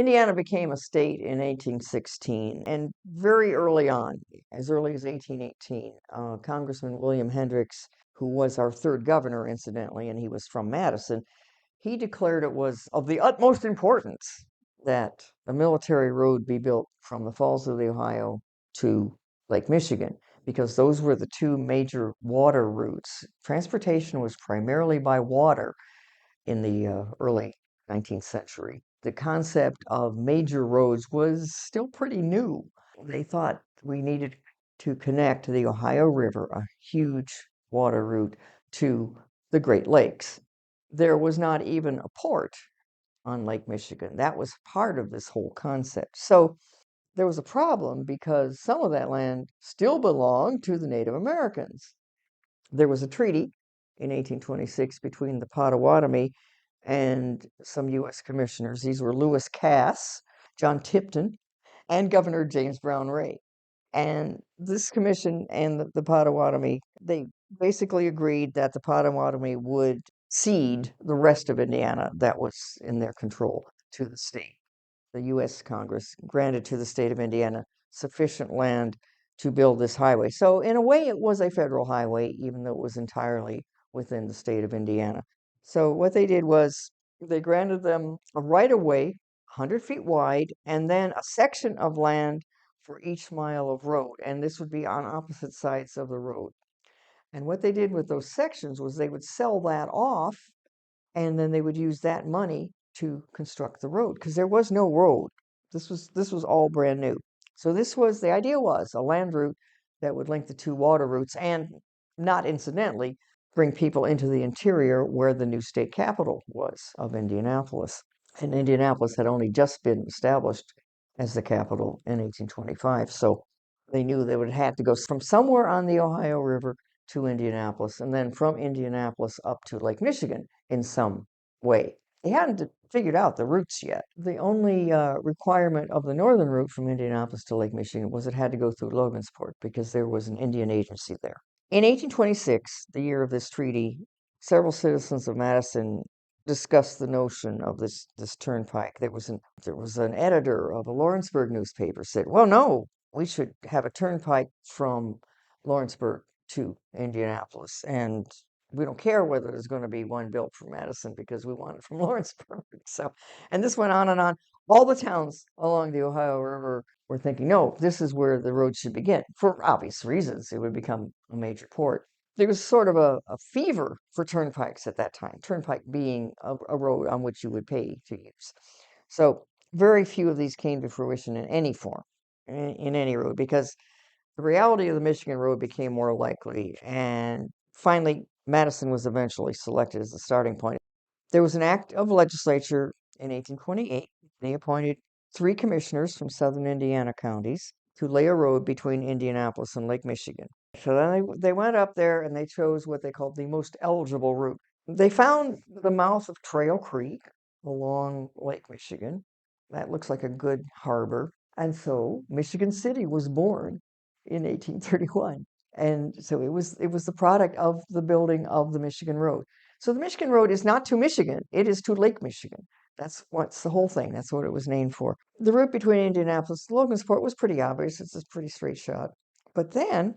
Indiana became a state in 1816, and very early on, as early as 1818, Congressman William Hendricks, who was our third governor, incidentally, and he was from Madison, he declared it was of the utmost importance that a military road be built from the Falls of the Ohio to Lake Michigan, because those were the two major water routes. Transportation was primarily by water in the early 19th century. The concept of major roads was still pretty new. They thought we needed to connect the Ohio River, a huge water route, to the Great Lakes. There was not even a port on Lake Michigan. That was part of this whole concept. So there was a problem because some of that land still belonged to the Native Americans. There was a treaty in 1826 between the Potawatomi and some U.S. commissioners. These were Lewis Cass, John Tipton, and Governor James Brown Ray. And this commission and the Potawatomi, they basically agreed that the Potawatomi would cede the rest of Indiana that was in their control to the state. The U.S. Congress granted to the state of Indiana sufficient land to build this highway. So in a way, it was a federal highway, even though it was entirely within the state of Indiana. So what they did was they granted them a right-of-way, 100 feet wide, and then a section of land for each mile of road. And this would be on opposite sides of the road. And what they did with those sections was they would sell that off, and then they would use that money to construct the road, because there was no road. This was all brand new. So the idea was a land route that would link the two water routes, and not incidentally, bring people into the interior where the new state capital was of Indianapolis. And Indianapolis had only just been established as the capital in 1825. So they knew they would have to go from somewhere on the Ohio River to Indianapolis, and then from Indianapolis up to Lake Michigan in some way. They hadn't figured out the routes yet. The only requirement of the northern route from Indianapolis to Lake Michigan was it had to go through Logansport, because there was an Indian agency there. In 1826, the year of this treaty, several citizens of Madison discussed the notion of this turnpike. There was an editor of a Lawrenceburg newspaper said, "Well, no, we should have a turnpike from Lawrenceburg to Indianapolis, and we don't care whether there's going to be one built for Madison because we want it from Lawrenceburg." So, and this went on and on. All the towns along the Ohio River were thinking, no, this is where the road should begin, for obvious reasons. It would become a major port. There was sort of a fever for turnpikes at that time, turnpike being a road on which you would pay to use. So very few of these came to fruition in any form, in any road, because the reality of the Michigan road became more likely, and finally, Madison was eventually selected as the starting point. There was an act of legislature in 1828. They appointed 3 commissioners from southern Indiana counties to lay a road between Indianapolis and Lake Michigan. So then they went up there and they chose what they called the most eligible route. They found the mouth of Trail Creek along Lake Michigan. That looks like a good harbor. And so Michigan City was born in 1831. And so it was the product of the building of the Michigan Road. So the Michigan Road is not to Michigan, it is to Lake Michigan. That's what's the whole thing. That's what it was named for. The route between Indianapolis and Logansport was pretty obvious. It's a pretty straight shot. But then,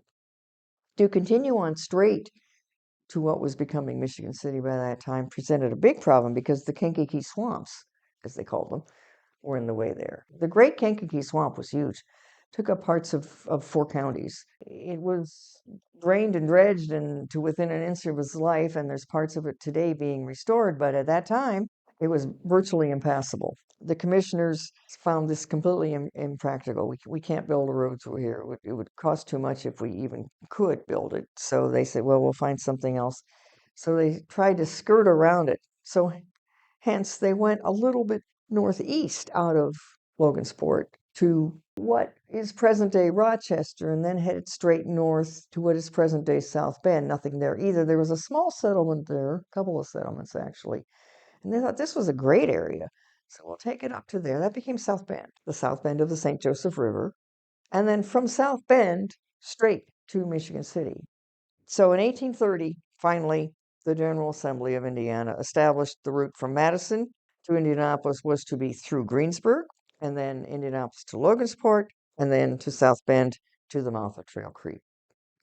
to continue on straight to what was becoming Michigan City by that time presented a big problem, because the Kankakee swamps, as they called them, were in the way there. The Great Kankakee Swamp was huge. Took up parts of 4 counties. It was drained and dredged and to within an inch of its life, and there's parts of it today being restored, but at that time, it was virtually impassable. The commissioners found this completely impractical. We can't build a road through here. It would cost too much if we even could build it. So they said, well, we'll find something else. So they tried to skirt around it. So hence, they went a little bit northeast out of Logansport to what is present-day Rochester, and then headed straight north to what is present-day South Bend. Nothing there either. There was a small settlement there, a couple of settlements actually, and they thought this was a great area, so we'll take it up to there. That became South Bend, the South Bend of the St. Joseph River, and then from South Bend straight to Michigan City. So in 1830, finally, the General Assembly of Indiana established the route from Madison to Indianapolis was to be through Greensburg, and then Indianapolis to Logansport, and then to South Bend to the mouth of Trail Creek.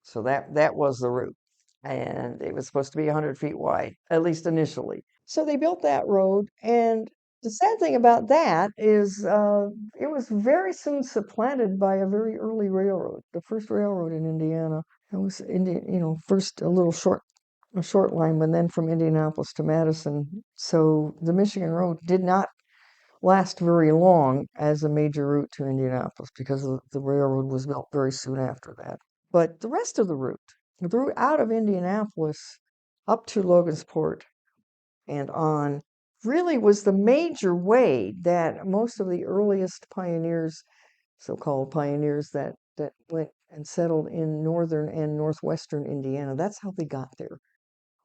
So that was the route. And it was supposed to be 100 feet wide, at least initially. So they built that road. And the sad thing about that is it was very soon supplanted by a very early railroad, the first railroad in Indiana. It was first a short line, but then from Indianapolis to Madison. So the Michigan Road did not last very long as a major route to Indianapolis because the railroad was built very soon after that. But the rest of the route out of Indianapolis up to Logansport and on, really was the major way that most of the earliest pioneers, so-called pioneers that went and settled in northern and northwestern Indiana, that's how they got there,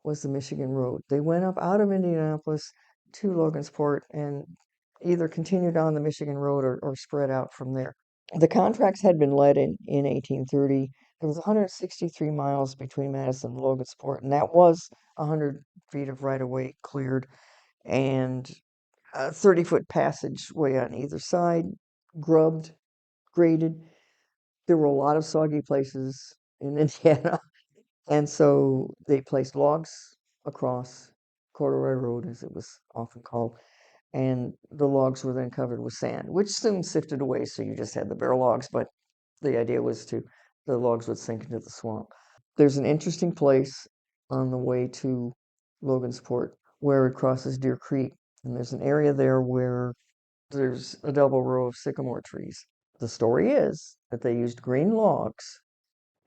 was the Michigan Road. They went up out of Indianapolis to Logansport and either continued on the Michigan Road or spread out from there. The contracts had been let in 1830. There was 163 miles between Madison and Logansport, and that was 100 feet of right-of-way cleared and a 30-foot passageway on either side, grubbed, graded. There were a lot of soggy places in Indiana, and so they placed logs across Corduroy Road, as it was often called, and the logs were then covered with sand, which soon sifted away, so you just had the bare logs, but the idea was the logs would sink into the swamp. There's an interesting place on the way to Logansport where it crosses Deer Creek, and there's an area there where there's a double row of sycamore trees. The story is that they used green logs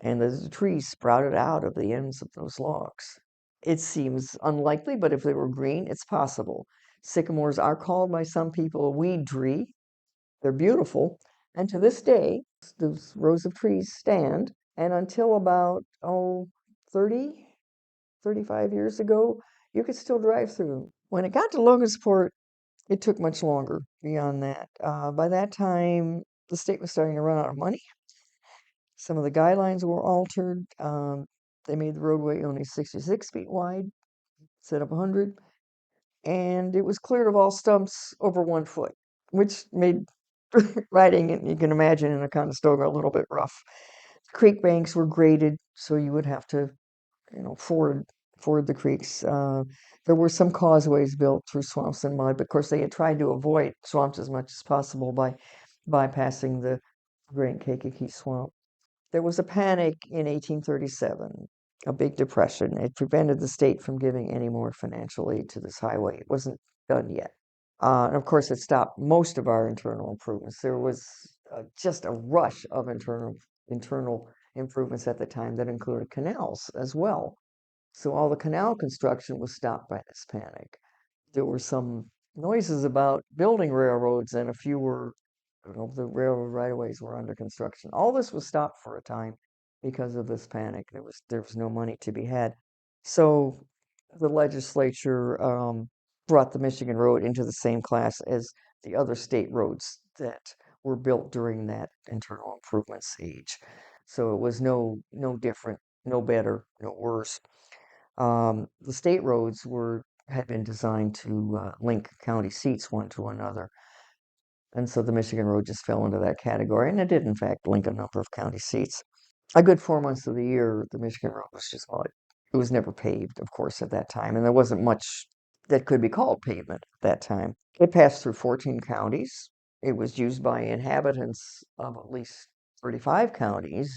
and the trees sprouted out of the ends of those logs. It seems unlikely, but if they were green, it's possible. Sycamores are called by some people a weed tree. They're beautiful, and to this day, those rows of trees stand. And until about 30, 35 years ago, you could still drive through them. When it got to Logansport, it took much longer beyond that. By that time, the state was starting to run out of money. Some of the guidelines were altered. They made the roadway only 66 feet wide, instead of 100, and it was cleared of all stumps over 1 foot, which made riding, you can imagine, in a Conestoga a little bit rough. Creek banks were graded, so you would have to, ford the creeks. There were some causeways built through swamps and mud, but of course they had tried to avoid swamps as much as possible by bypassing the Great Kankakee Swamp. There was a panic in 1837, a big depression. It prevented the state from giving any more financial aid to this highway. It wasn't done yet. And of course, it stopped most of our internal improvements. There was just a rush of internal improvements at the time that included canals as well. So all the canal construction was stopped by this panic. There were some noises about building railroads, and a few were, the railroad right-of-ways were under construction. All this was stopped for a time because of this panic. There was no money to be had. So the legislature brought the Michigan Road into the same class as the other state roads that were built during that internal improvements age. So it was no different, no better, no worse. The state roads had been designed to link county seats one to another, and so the Michigan Road just fell into that category, and it did in fact link a number of county seats. A good 4 months of the year, the Michigan Road was just mud. It was never paved, of course, at that time, and there wasn't much that could be called pavement at that time. It passed through 14 counties. It was used by inhabitants of at least 35 counties.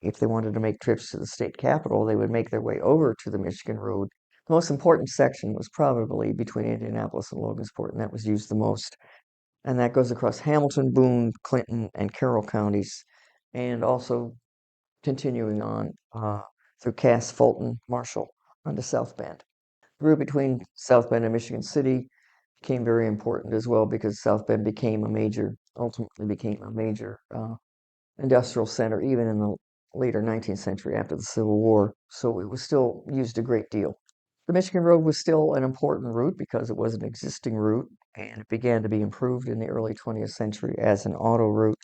If they wanted to make trips to the state capitol, they would make their way over to the Michigan Road. The most important section was probably between Indianapolis and Logansport, and that was used the most. And that goes across Hamilton, Boone, Clinton, and Carroll counties, and also continuing on through Cass, Fulton, Marshall, onto South Bend. The route between South Bend and Michigan City became very important as well because South Bend ultimately became a major industrial center, even in the later 19th century after the Civil War. So it was still used a great deal. The Michigan Road was still an important route because it was an existing route, and it began to be improved in the early 20th century as an auto route.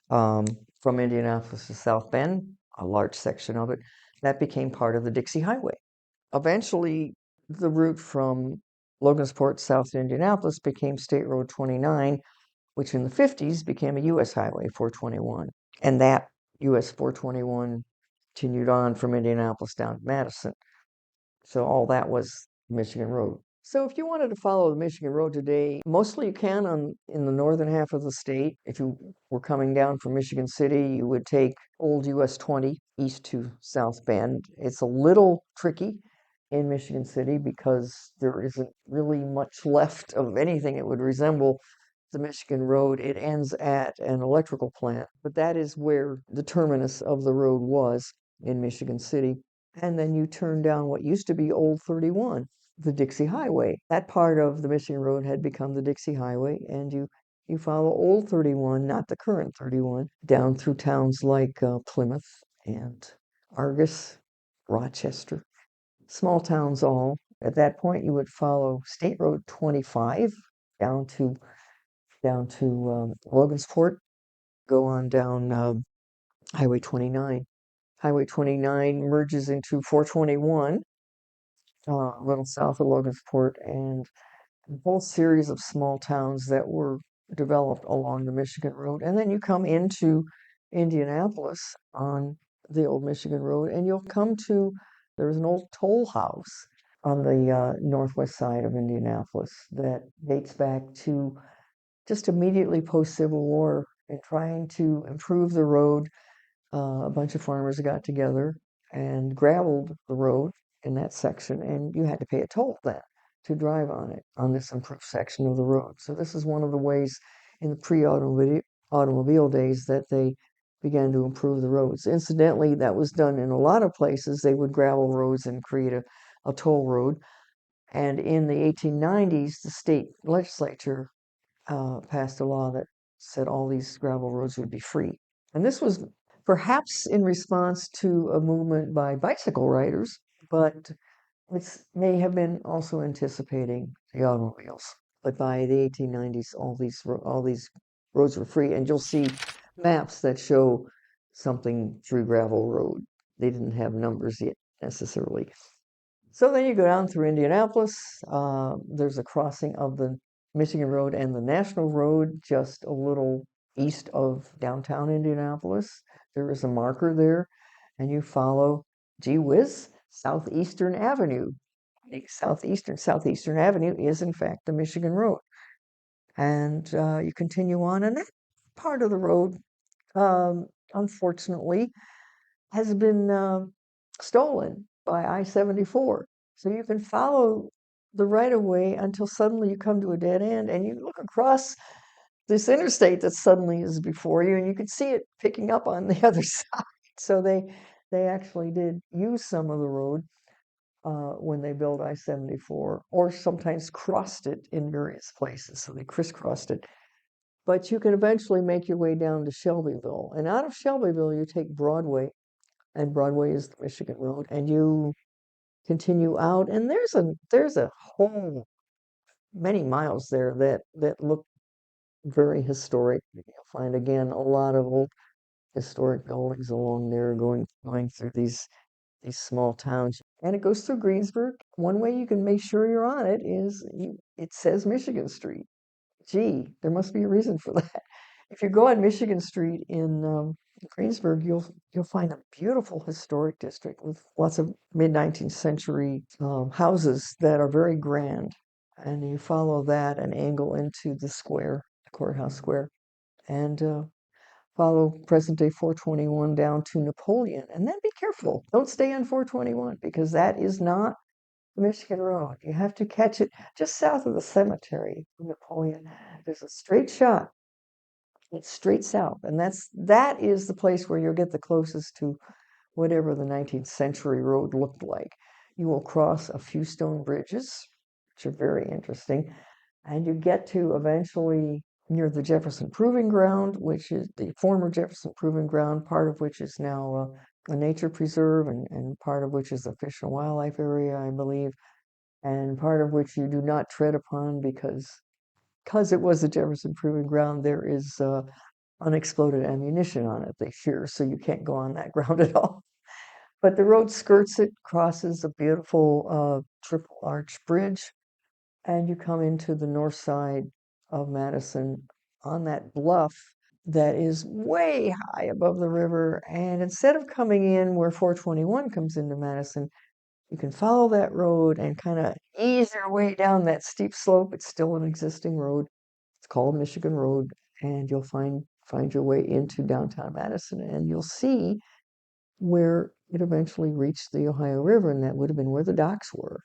From Indianapolis to South Bend, a large section of it, that became part of the Dixie Highway. Eventually, the route from Logansport south to Indianapolis became State Road 29, which in the 50s became a U.S. Highway 421. And that US 421 continued on from Indianapolis down to Madison. So all that was Michigan Road. So if you wanted to follow the Michigan Road today, mostly you can in the northern half of the state. If you were coming down from Michigan City, you would take old US 20 east to South Bend. It's a little tricky in Michigan City because there isn't really much left of anything that would resemble the Michigan Road. It ends at an electrical plant, but that is where the terminus of the road was in Michigan City. And then you turn down what used to be Old 31, the Dixie Highway. That part of the Michigan Road had become the Dixie Highway, and you follow Old 31, not the current 31, down through towns like Plymouth and Argus, Rochester, small towns all. At that point, you would follow State Road 25 down to Logansport, go on down Highway 29. Highway 29 merges into 421, a little south of Logansport, and a whole series of small towns that were developed along the Michigan Road. And then you come into Indianapolis on the old Michigan Road, and you'll come to, there's an old toll house on the northwest side of Indianapolis that dates back to just immediately post-Civil War and trying to improve the road. A bunch of farmers got together and gravelled the road in that section, and you had to pay a toll then to drive on it, on this improved section of the road. So this is one of the ways in the pre-automobile days that they began to improve the roads. Incidentally, that was done in a lot of places. They would gravel roads and create a toll road. And in the 1890s, the state legislature passed a law that said all these gravel roads would be free. And this was perhaps in response to a movement by bicycle riders, but it may have been also anticipating the automobiles. But by the 1890s, all these roads were free, and you'll see maps that show something through gravel road. They didn't have numbers yet necessarily. So then you go down through Indianapolis. There's a crossing of the Michigan Road and the National Road just a little east of downtown Indianapolis. There is a marker there, and you follow, gee whiz, Southeastern Avenue. Southeastern Avenue is in fact the Michigan Road. And you continue on, and that part of the road, unfortunately, has been stolen by I-74. So you can follow the right of way until suddenly you come to a dead end and you look across this interstate that suddenly is before you, and you can see it picking up on the other side. So they actually did use some of the road when they built I-74, or sometimes crossed it in various places. So they crisscrossed it. But you can eventually make your way down to Shelbyville. And out of Shelbyville, you take Broadway, and Broadway is the Michigan Road, and you continue out, and there's a whole many miles there that look very historic. You'll find again a lot of old historic buildings along there going through these small towns. And it goes through Greensburg. One way you can make sure you're on it is it says Michigan Street. Gee, there must be a reason for that. If you go on Michigan Street in Greensburg, you'll find a beautiful historic district with lots of mid-19th century houses that are very grand. And you follow that and angle into the square, the courthouse square, and follow present-day 421 down to Napoleon. And then be careful. Don't stay on 421 because that is not the Michigan Road. You have to catch it just south of the cemetery of Napoleon. There's a straight shot. It's straight south, and that is the place where you'll get the closest to whatever the 19th century road looked like. You will cross a few stone bridges, which are very interesting, and you get to eventually near the Jefferson Proving Ground, which is the former Jefferson Proving Ground, part of which is now a nature preserve, and part of which is a fish and wildlife area, I believe, and part of which you do not tread upon because it was the Jefferson Proving Ground. There is unexploded ammunition on it, they fear, so you can't go on that ground at all. But the road skirts it, crosses a beautiful triple arch bridge, and you come into the north side of Madison on that bluff that is way high above the river. And instead of coming in where 421 comes into Madison, you can follow that road and kind of ease your way down that steep slope. It's still an existing road. It's called Michigan Road, and you'll find your way into downtown Madison, and you'll see where it eventually reached the Ohio River, and that would have been where the docks were.